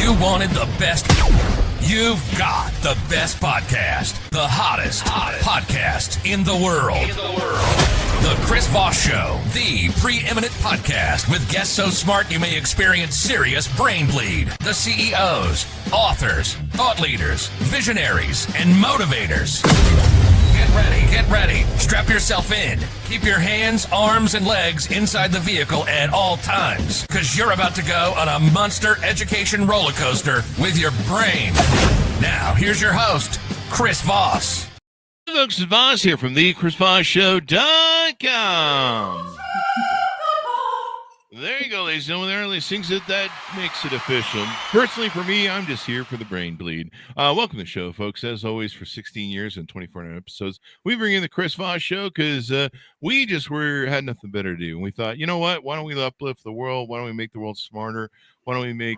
You wanted the best. You've got the best podcast. The hottest podcast in the world. The Chris Voss Show, the preeminent podcast with guests so smart you may experience serious brain bleed. The CEOs, authors, thought leaders, visionaries, and motivators. Get ready. Strap yourself in. Keep your hands, arms, and legs inside the vehicle at all times, because you're about to go on a monster education roller coaster with your brain. Now, here's your host, Chris Voss. Folks, Voss here from the ChrisVossShow.com. There you go, ladies and gentlemen. There are only things that makes it official. Personally, for me, I'm just here for the brain bleed. Welcome to the show, folks. As always, for 16 years and 24 episodes, we bring in the Chris Voss Show because we just had nothing better to do. And we thought, you know what? Why don't we uplift the world? Why don't we make the world smarter? Why don't we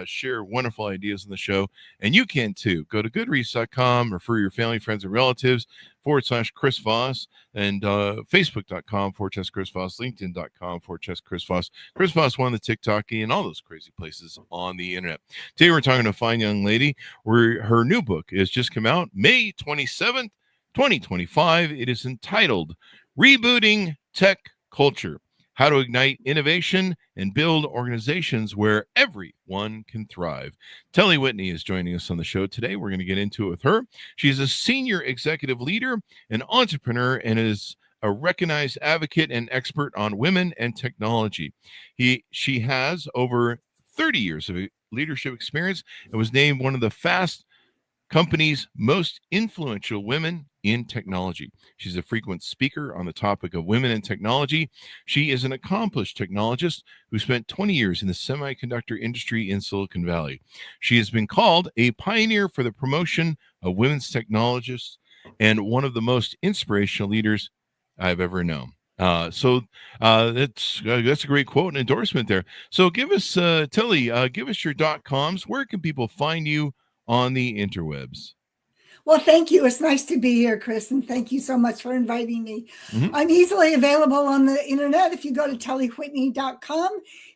share wonderful ideas on the show? And you can too. Go to goodreads.com, refer your family, friends, and relatives /Chris Voss, and Facebook.com/Chris Voss, LinkedIn.com/Chris Voss. Chris Voss, one of the TikTok and all those crazy places on the internet. Today we're talking to a fine young lady where her new book has just come out May 27th, 2025. It is entitled Rebooting Tech Culture: How to Ignite Innovation and Build Organizations Where Everyone Can Thrive. Telle Whitney is joining us on the show today. We're going to get into it with her. She's a senior executive leader, an entrepreneur, and is a recognized advocate and expert on women and technology. She has over 30 years of leadership experience and was named one of the Fast Company's most influential women in technology. She's a frequent speaker on the topic of women in technology. She is an accomplished technologist who spent 20 years in the semiconductor industry in Silicon Valley. She has been called a pioneer for the promotion of women's technologists and one of the most inspirational leaders I've ever known. So that's a great quote and endorsement there. So give us, Telle, give us your .coms. Where can people find you on the interwebs? Well, thank you. It's nice to be here, Chris, and thank you so much for inviting me. Mm-hmm. I'm easily available on the internet. If you go to tellewhitney.com,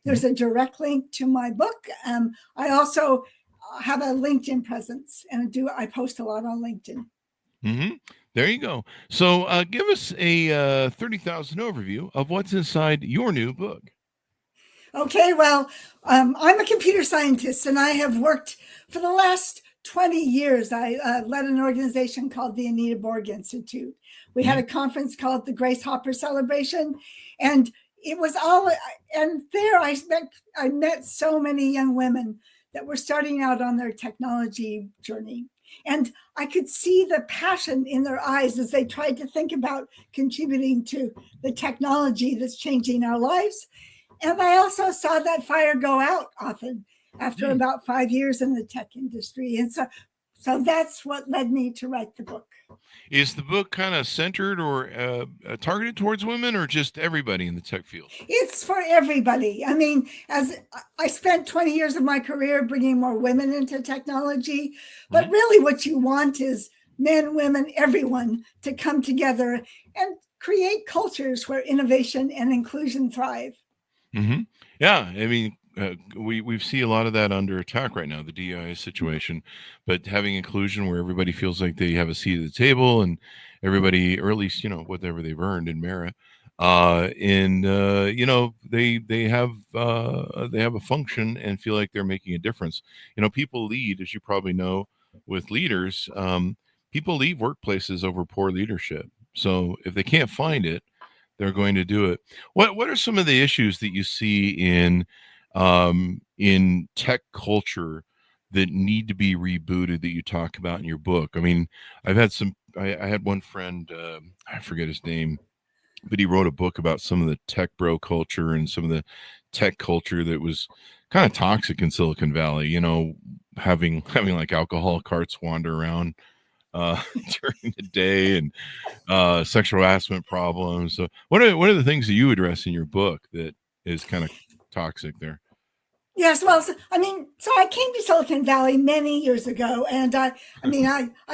there's a direct link to my book. I also have a LinkedIn presence, and I post a lot on LinkedIn. Mm-hmm. There you go. So give us a 30,000 overview of what's inside your new book. Okay, well, I'm a computer scientist, and I have worked for the last 20 years. I led an organization called the Anita Borg Institute. We had a conference called the Grace Hopper Celebration, and it was and there I met so many young women that were starting out on their technology journey. And I could see the passion in their eyes as they tried to think about contributing to the technology that's changing our lives. And I also saw that fire go out often after about 5 years in the tech industry. And so that's what led me to write the book. Is the book kind of centered or targeted towards women, or just everybody in the tech field? It's for everybody. I mean, as I spent 20 years of my career bringing more women into technology, but really what you want is men, women, everyone to come together and create cultures where innovation and inclusion thrive. Mm-hmm. Yeah, I mean, we see a lot of that under attack right now, the DEI situation, but having inclusion where everybody feels like they have a seat at the table and everybody, or at least, whatever they've earned in merit, they have a function and feel like they're making a difference. People lead, as you probably know, with leaders, people leave workplaces over poor leadership. So if they can't find it, they're going to do it. What are some of the issues that you see in tech culture that need to be rebooted that you talk about in your book? I mean, I had one friend, I forget his name, but he wrote a book about some of the tech bro culture and some of the tech culture that was kind of toxic in Silicon Valley, having like alcohol carts wander around during the day and sexual harassment problems. So what are the things that you address in your book that is kind of toxic there? Yes, well, I came to Silicon Valley many years ago, and I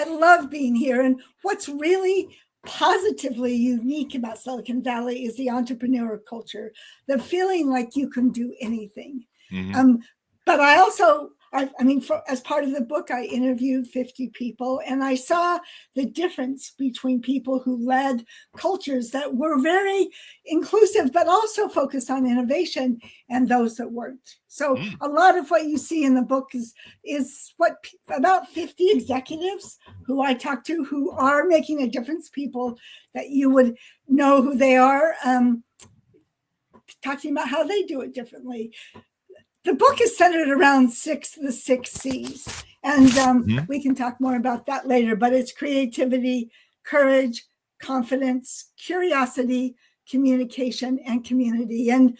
love being here. And what's really positively unique about Silicon Valley is the entrepreneur culture, the feeling like you can do anything. Mm-hmm. But I also as part of the book, I interviewed 50 people, and I saw the difference between people who led cultures that were very inclusive, but also focused on innovation, and those that weren't. So a lot of what you see in the book is what about 50 executives who I talked to who are making a difference, people that you would know who they are, talking about how they do it differently. The book is centered around the six C's, and we can talk more about that later, but it's creativity, courage, confidence, curiosity, communication, and community. And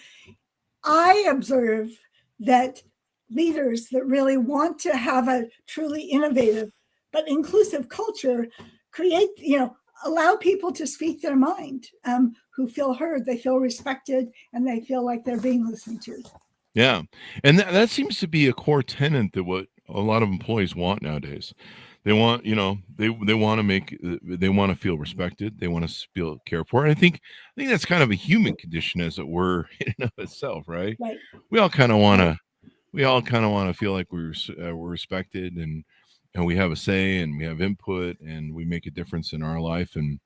I observe that leaders that really want to have a truly innovative but inclusive culture allow people to speak their mind, who feel heard, they feel respected, and they feel like they're being listened to. Yeah. And that seems to be a core tenet that what a lot of employees want nowadays. They want, they want to feel respected. They want to feel cared for. And I think that's kind of a human condition, as it were, in and of itself, right? Right. We all kind of want to feel like we're respected, and we have a say, and we have input, and we make a difference in our life, and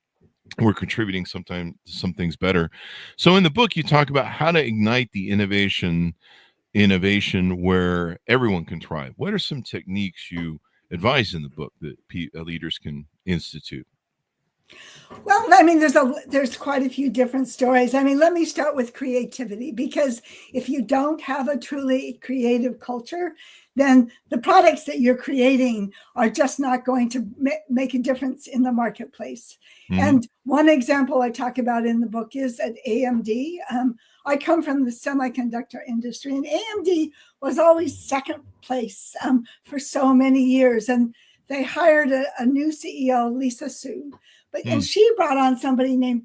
we're contributing sometimes to some things better. So in the book, you talk about how to ignite the innovation where everyone can thrive. What are some techniques you advise in the book that leaders can institute? Well, there's quite a few different stories. Let me start with creativity, because if you don't have a truly creative culture, then the products that you're creating are just not going to make a difference in the marketplace. And one example I talk about in the book is at AMD. I come from the semiconductor industry, and AMD was always second place for so many years. And they hired a new CEO, Lisa Su, and she brought on somebody named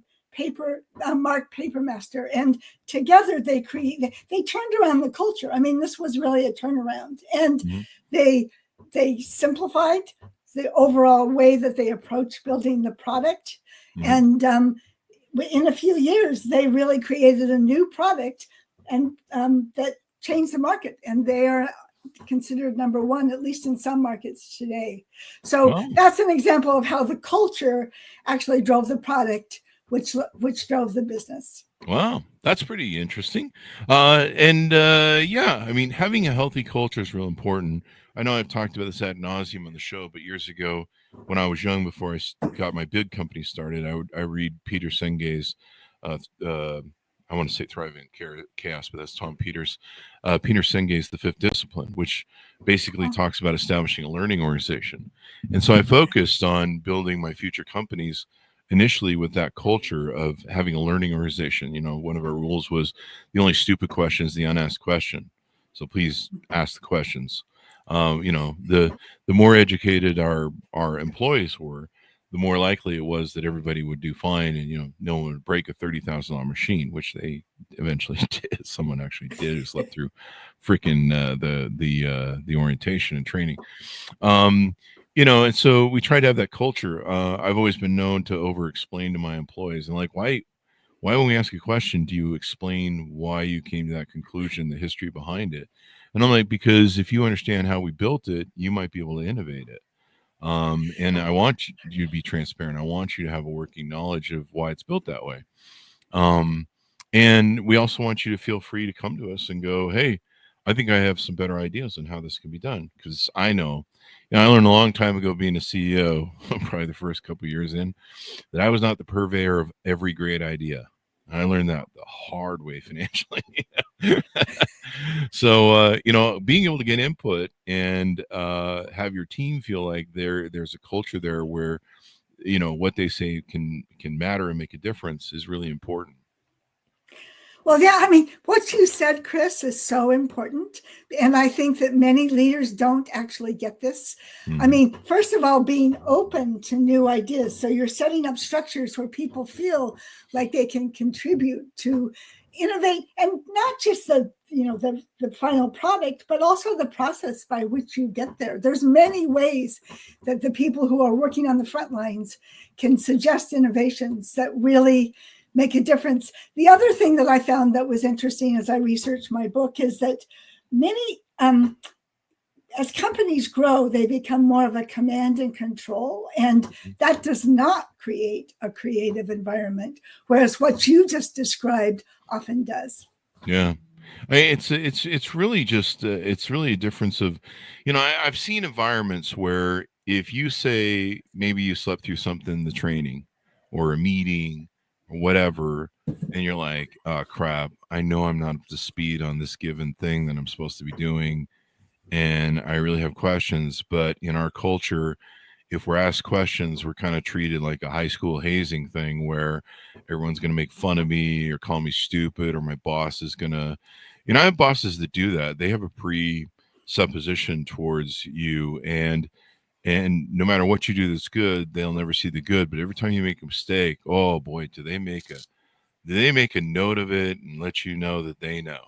Mark Papermaster, and together they turned around the culture. This was really a turnaround, and they simplified the overall way that they approach building the product. And in a few years, they really created a new product, and that changed the market. And they are considered number one, at least in some markets today. So that's an example of how the culture actually drove the product, which drove the business. Wow, that's pretty interesting. Having a healthy culture is real important. I know I've talked about this ad nauseum on the show, but years ago, when I was young, before I got my big company started, I read Peter Senge's, I want to say Thriving Chaos, but that's Tom Peters. Peter Senge's The Fifth Discipline, which basically talks about establishing a learning organization. And so I focused on building my future companies initially with that culture of having a learning organization. One of our rules was the only stupid question is the unasked question. So please ask the questions. The more educated our employees were, the more likely it was that everybody would do fine, and no one would break a $30,000 machine, which they eventually did. Someone actually did, who slept through freaking the orientation and training. And so we try to have that culture. I've always been known to over-explain to my employees, and why when we ask a question, do you explain why you came to that conclusion, the history behind it? And I'm like, because if you understand how we built it, you might be able to innovate it. And I want you to be transparent. I want you to have a working knowledge of why it's built that way. And we also want you to feel free to come to us and go, hey, I think I have some better ideas on how this can be done. Because I know, I learned a long time ago being a CEO, probably the first couple of years in, that I was not the purveyor of every great idea. I learned that the hard way financially. So, being able to get input and have your team feel like there's a culture there where, what they say can matter and make a difference is really important. Well, yeah, what you said, Chris, is so important. And I think that many leaders don't actually get this. First of all, being open to new ideas. So you're setting up structures where people feel like they can contribute to innovate, and not just the final product, but also the process by which you get there. There's many ways that the people who are working on the front lines can suggest innovations that really make a difference. The other thing that I found that was interesting as I researched my book is that many as companies grow, they become more of a command and control, and that does not create a creative environment, whereas what you just described often does. Yeah. It's really just it's really a difference of, I've seen environments where if you say maybe you slept through something, the training or a meeting or whatever, and you're like, oh crap, I know I'm not up to speed on this given thing that I'm supposed to be doing, and I really have questions. But in our culture, if we're asked questions, we're kind of treated like a high school hazing thing where everyone's going to make fun of me or call me stupid, or my boss is going to, I have bosses that do that. They have a presupposition towards you, and no matter what you do that's good, they'll never see the good. But every time you make a mistake, oh boy, do they make a note of it and let you know that they know.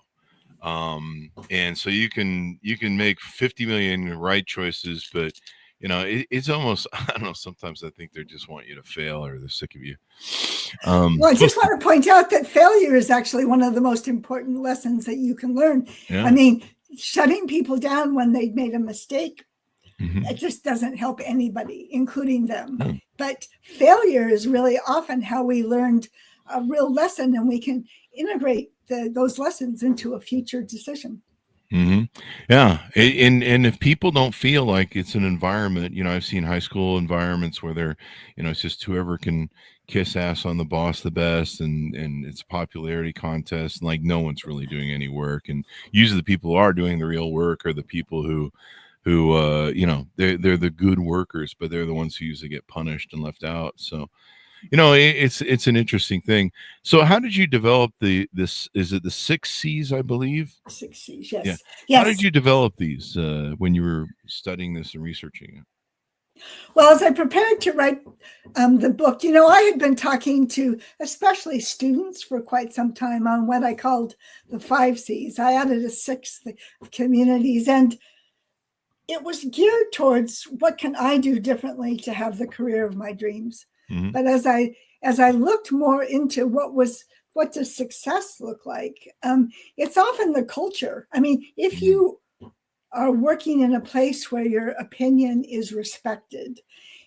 And so you can make 50 million right choices, but it's almost, I don't know, sometimes I think they just want you to fail, or they're sick of you. Well, I just want to point out that failure is actually one of the most important lessons that you can learn. Yeah. I mean, shutting people down when they've made a mistake, Mm-hmm. it just doesn't help anybody, including them. Mm. But failure is really often how we learned a real lesson, and we can integrate those lessons into a future decision. Mm-hmm. Yeah. And if people don't feel like it's an environment, I've seen high school environments where they're, it's just whoever can kiss ass on the boss the best, and it's a popularity contest, and like no one's really doing any work. And usually the people who are doing the real work are the people who they're the good workers, but they're the ones who usually get punished and left out. So, it's an interesting thing. So how did you develop is it the 6 C's, I believe? 6 C's, yes. Yeah. Yes. How did you develop these when you were studying this and researching it? Well, as I prepared to write the book, I had been talking to especially students for quite some time on what I called the 5 C's. I added a 6th, communities, and it was geared towards what can I do differently to have the career of my dreams. Mm-hmm. But as I looked more into what does success look like, it's often the culture. I mean, if you are working in a place where your opinion is respected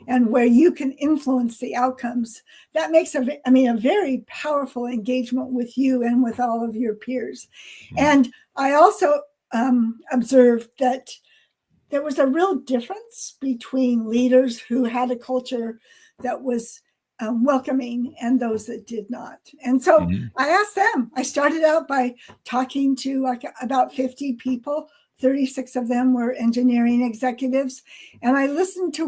and where you can influence the outcomes, that makes a very powerful engagement with you and with all of your peers. Mm-hmm. And I also observed that there was a real difference between leaders who had a culture that was welcoming and those that did not. And so mm-hmm. I asked them. I started out by talking to about 50 people. 36 of them were engineering executives. And I listened to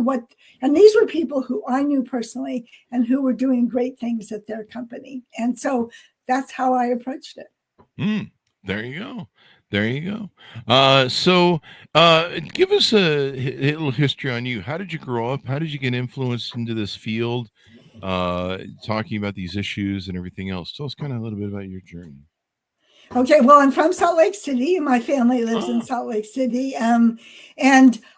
and these were people who I knew personally and who were doing great things at their company. And so that's how I approached it. There you go. There you go. So give us a little history on you. How did you grow up? How did you get influenced into this field, talking about these issues and everything else? Tell us kind of a little bit about your journey. Okay, well, I'm from Salt Lake City. My family lives in Salt Lake City. And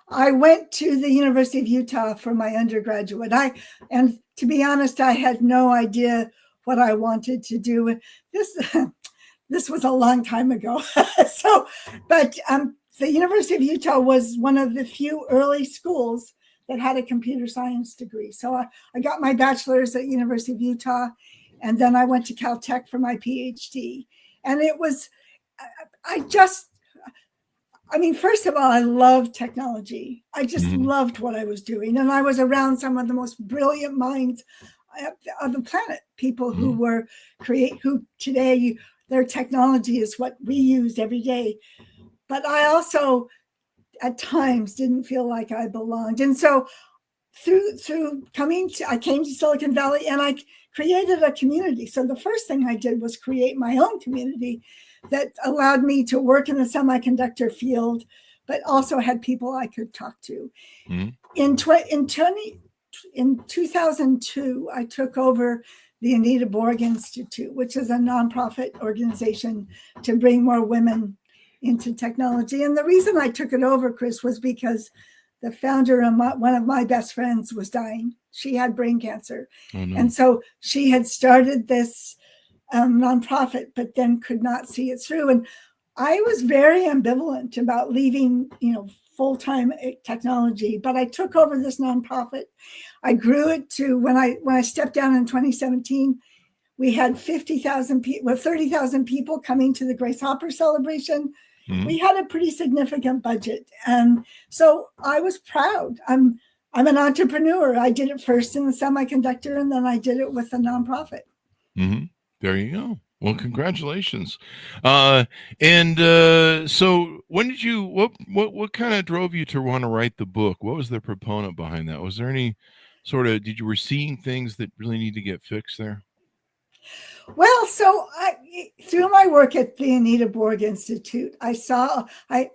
I went to the University of Utah for my undergraduate. And to be honest, I had no idea what I wanted to do. This was a long time ago. But the University of Utah was one of the few early schools that had a computer science degree. So I got my bachelor's at University of Utah, and then I went to Caltech for my PhD. And it was, first of all, I loved technology. I just loved what I was doing. And I was around some of the most brilliant minds of the planet, people who who today, their technology is what we use every day. But I also, at times, didn't feel like I belonged. And so I came to Silicon Valley and I created a community. So the first thing I did was create my own community that allowed me to work in the semiconductor field, but also had people I could talk to. Mm-hmm. In 2002, I took over the Anita Borg Institute, which is a nonprofit organization to bring more women into technology. And the reason I took it over, Chris, was because the founder of one of my best friends was dying. She had brain cancer. Oh, no. And so she had started this nonprofit, but then could not see it through. And I was very ambivalent about leaving, full-time technology, but I took over this nonprofit. I grew it to when I stepped down in 2017, we had 50,000 people, 30,000 people coming to the Grace Hopper celebration. Mm-hmm. We had a pretty significant budget. And so I was proud. I'm an entrepreneur. I did it first in the semiconductor, and then I did it with a nonprofit. Mm-hmm. There you go. Well, congratulations. So when did you, what kind of drove you to want to write the book? What was the proponent behind that? Was there any did you were seeing things that really need to get fixed there? Well, so through my work at the Anita Borg Institute, I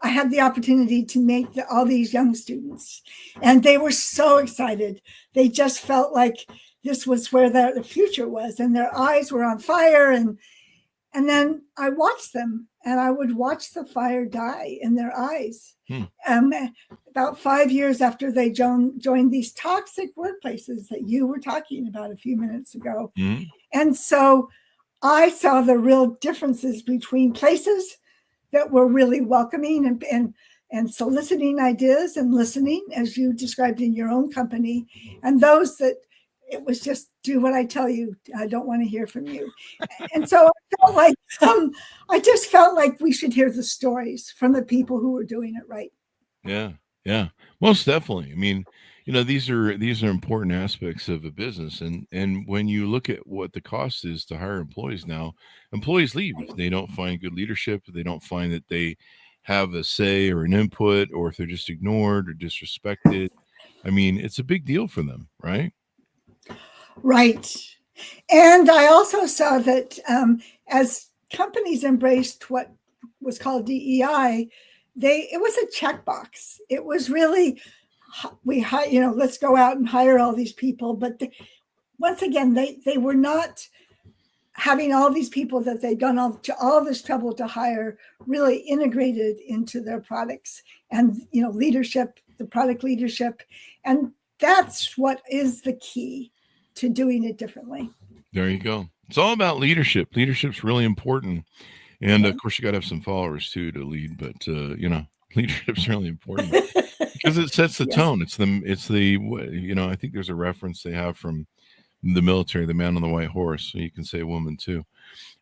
had the opportunity to meet all these young students, and they were so excited. They just felt like this was where the future was, and their eyes were on fire. And then I watched them, and I would watch the fire die in their eyes. About 5 years after they joined these toxic workplaces that you were talking about a few minutes ago. Mm-hmm. And so I saw the real differences between places that were really welcoming and soliciting ideas and listening, as you described in your own company, and those that it was just do what I tell you. I don't want to hear from you. And so I just felt like we should hear the stories from the people who were doing it right. Yeah, most definitely. I mean, these are important aspects of a business, and when you look at what the cost is to hire employees now, employees leave if they don't find good leadership, if they don't find that they have a say or an input, or if they're just ignored or disrespected. I mean, it's a big deal for them, right? Right. And I also saw that as companies embraced what was called DEI, it was a checkbox. It was really, let's go out and hire all these people. But once again, they were not having all these people that they'd gone all this trouble to hire really integrated into their products and, leadership, the product leadership. And that's what is the key to doing it differently. There you go. It's all about leadership. Leadership's really important. And of course you got to have some followers too to lead, but leadership's really important because it sets the tone. It's the I think there's a reference they have from the military, the man on the white horse. So you can say woman too.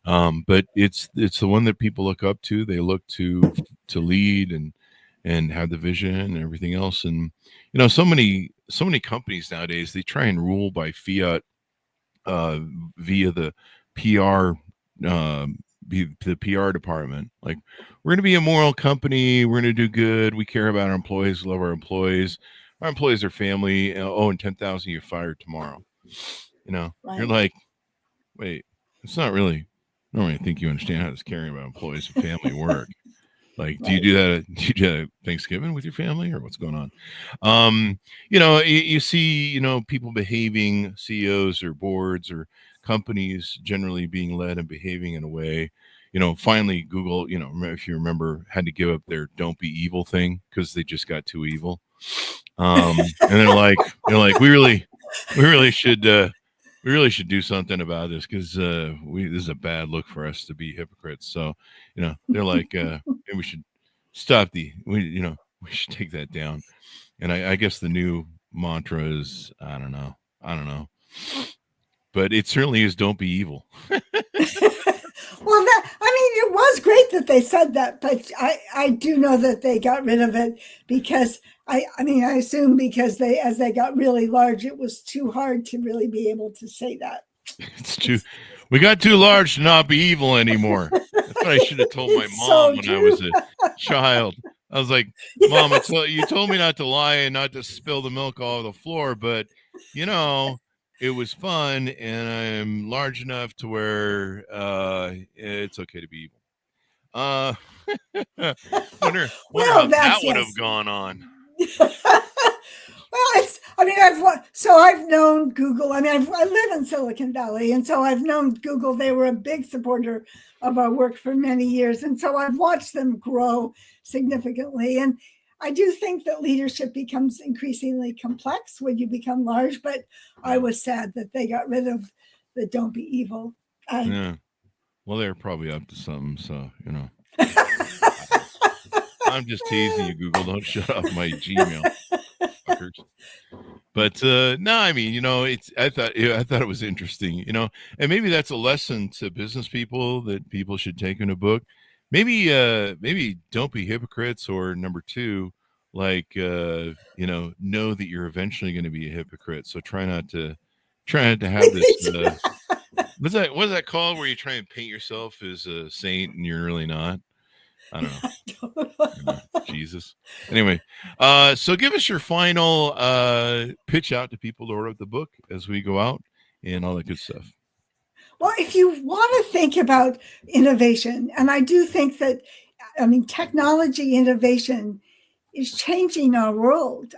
But it's the one that people look up to. They look to lead and have the vision and everything else. And so many companies nowadays, they try and rule by fiat via the PR the PR department. Like, we're going to be a moral company, we're going to do good, we care about our employees, love our employees are family. And 10,000 you fired tomorrow. Right. You're like, wait, it's not really, I don't really think you understand how this caring about employees and family work. Like, do you do that at Thanksgiving with your family, or what's going on? You see, people behaving, CEOs or boards or companies generally being led and behaving in a way, finally Google, if you remember, had to give up their "don't be evil" thing because they just got too evil. And they're like, we really should do something about this because this is a bad look for us to be hypocrites. So, they're like, maybe we should stop we should take that down. And I guess the new mantra is, I don't know. But it certainly is "don't be evil." Well, it was great that they said that, but I do know that they got rid of it because I assume because as they got really large, it was too hard to really be able to say that. We got too large to not be evil anymore. That's what I should have told my mom when I was a child. I was like, Mom, you told me not to lie and not to spill the milk all over the floor, but it was fun, and I'm large enough to where it's okay to be evil. Wonder how that would have gone on. Well, I've known Google. I live in Silicon Valley, and so I've known Google. They were a big supporter of our work for many years, and so I've watched them grow significantly. And I do think that leadership becomes increasingly complex when you become large, but I was sad that they got rid of the "don't be evil." Yeah. Well, they're probably up to something, so, I'm just teasing you, Google. Don't shut off my Gmail, fuckers. But no, I mean, I thought it was interesting, and maybe that's a lesson to business people that people should take in a book. Maybe don't be hypocrites, or number two, like know that you're eventually going to be a hypocrite. So try not to have this. What's that called where you try and paint yourself as a saint and you're really not? I don't know. Jesus. Anyway, so give us your final pitch out to people to order the book as we go out and all that good stuff. Well, if you want to think about innovation, and I do think that, technology innovation is changing our world.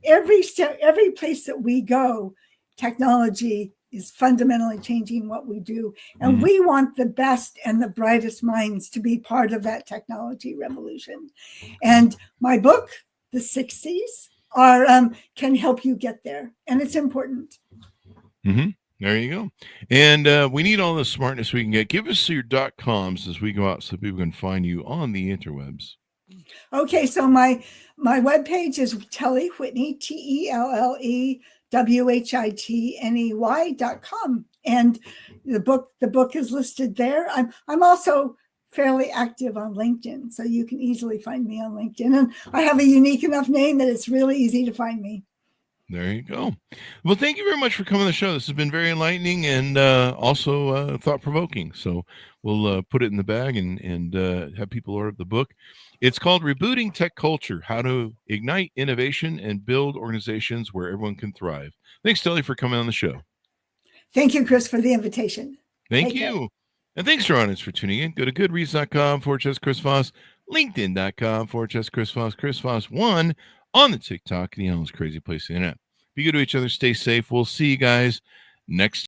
Every place that we go, technology is fundamentally changing what we do. And we want the best and the brightest minds to be part of that technology revolution. And my book, The 60s, can help you get there. And it's important. Mm-hmm. There you go. And we need all the smartness we can get. Give us your .coms as we go out so people can find you on the interwebs. Okay, so my webpage is Telle Whitney, TELLEWHITNEY.com. And the book is listed there. I'm also fairly active on LinkedIn, so you can easily find me on LinkedIn. And I have a unique enough name that it's really easy to find me. There you go. Well, thank you very much for coming on the show. This has been very enlightening and also thought-provoking. So we'll put it in the bag and have people order the book. It's called Rebooting Tech Culture, How to Ignite Innovation and Build Organizations Where Everyone Can Thrive. Thanks, Telle, for coming on the show. Thank you, Chris, for the invitation. Thank you. And thanks to our audience for tuning in. Go to goodreads.com/Chris Voss, LinkedIn.com/Chris Voss, Chris Voss1 on the TikTok, the Allen's crazy place on the internet. Be good to each other. Stay safe. We'll see you guys next